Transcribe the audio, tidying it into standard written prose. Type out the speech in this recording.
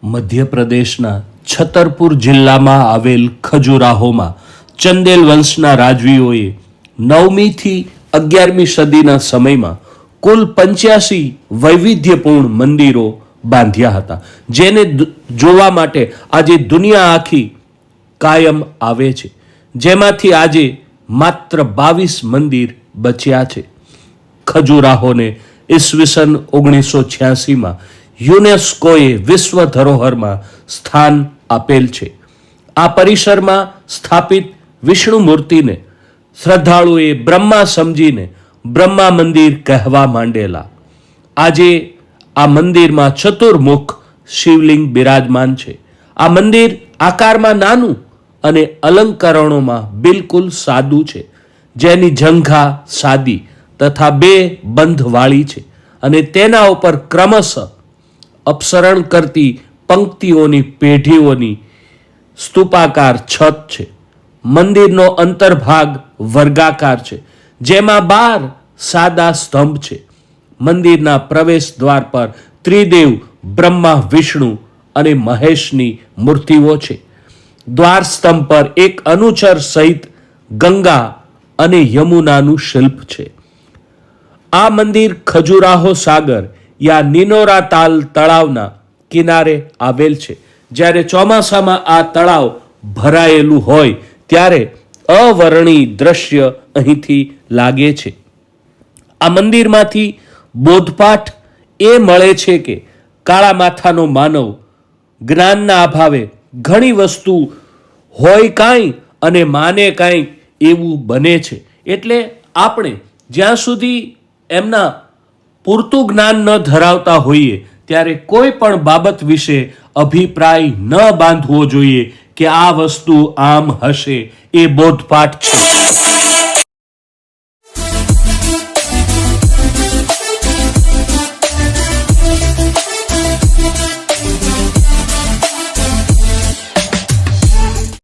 મધ્યપ્રદેશના છતરપુર જિલ્લામાં આવેલ ખજુરાહોમાં ચંદેલ વંશના રાજવીઓએ 9મી થી 11મી સદીના સમયમાં કુલ 85 વૈવિધ્યપૂર્ણ મંદિરો બાંધ્યા હતા, જેને જોવા માટે આજે દુનિયા આખી કાયમ આવે છે, જેમાંથી આજે માત્ર 22 મંદિર બચ્યા છે. ખજુરાહોને ઈસવીસન 1986માં યુનેસ્કોએ વિશ્વ ધરોહરમાં સ્થાન આપેલ છે. આ પરિસરમાં સ્થાપિત વિષ્ણુ મૂર્તિને શ્રદ્ધાળુએ બ્રહ્મા સમજીને બ્રહ્મા મંદિર કહેવા માંડેલા. આજે આ મંદિરમાં ચતુર્મુખ શિવલિંગ બિરાજમાન છે. આ મંદિર આકારમાં નાનું અને અલંકરણોમાં બિલકુલ સાદું છે, જેની જંઘા સાદી તથા 2 બંધવાળી છે અને તેના ઉપર ક્રમશઃ અપસરણ કરતી પંક્તિઓની પેઢીઓની સ્તૂપાકાર છત છે. મંદિરનો અંતર્ભાગ વર્ગાકાર છે, જેમાં 12 સાદા સ્તંભ છે. મંદિરના પ્રવેશ દ્વાર પર ત્રિદેવ બ્રહ્મા, વિષ્ણુ અને મહેશની મૂર્તિઓ છે. દ્વાર સ્તંભ પર એક અનુચર સહિત ગંગા અને યમુનાનું શિલ્પ છે. આ મંદિર ખજુરાહો સાગર યા નિનોરા તાલ તળાવના કિનારે આવેલ છે. જ્યારે ચોમાસામાં આ તળાવ ભરાયેલું હોય ત્યારે અવર્ણનીય દ્રશ્ય અહીંથી લાગે છે. આ મંદિરમાંથી બોધપાઠ એ મળે છે કે કાળા માથાનો માનવ જ્ઞાનના અભાવે ઘણી વસ્તુ હોય કાંઈ અને માને કાંઈ એવું બને છે. એટલે આપણે જ્યાં સુધી એમના પૂરતું જ્ઞાન ન ધરાવતા હોઈએ ત્યારે કોઈ પણ બાબત વિશે અભિપ્રાય ન બાંધવો જોઈએ કે આ વસ્તુ આમ હશે. એ બોધપાઠ છે.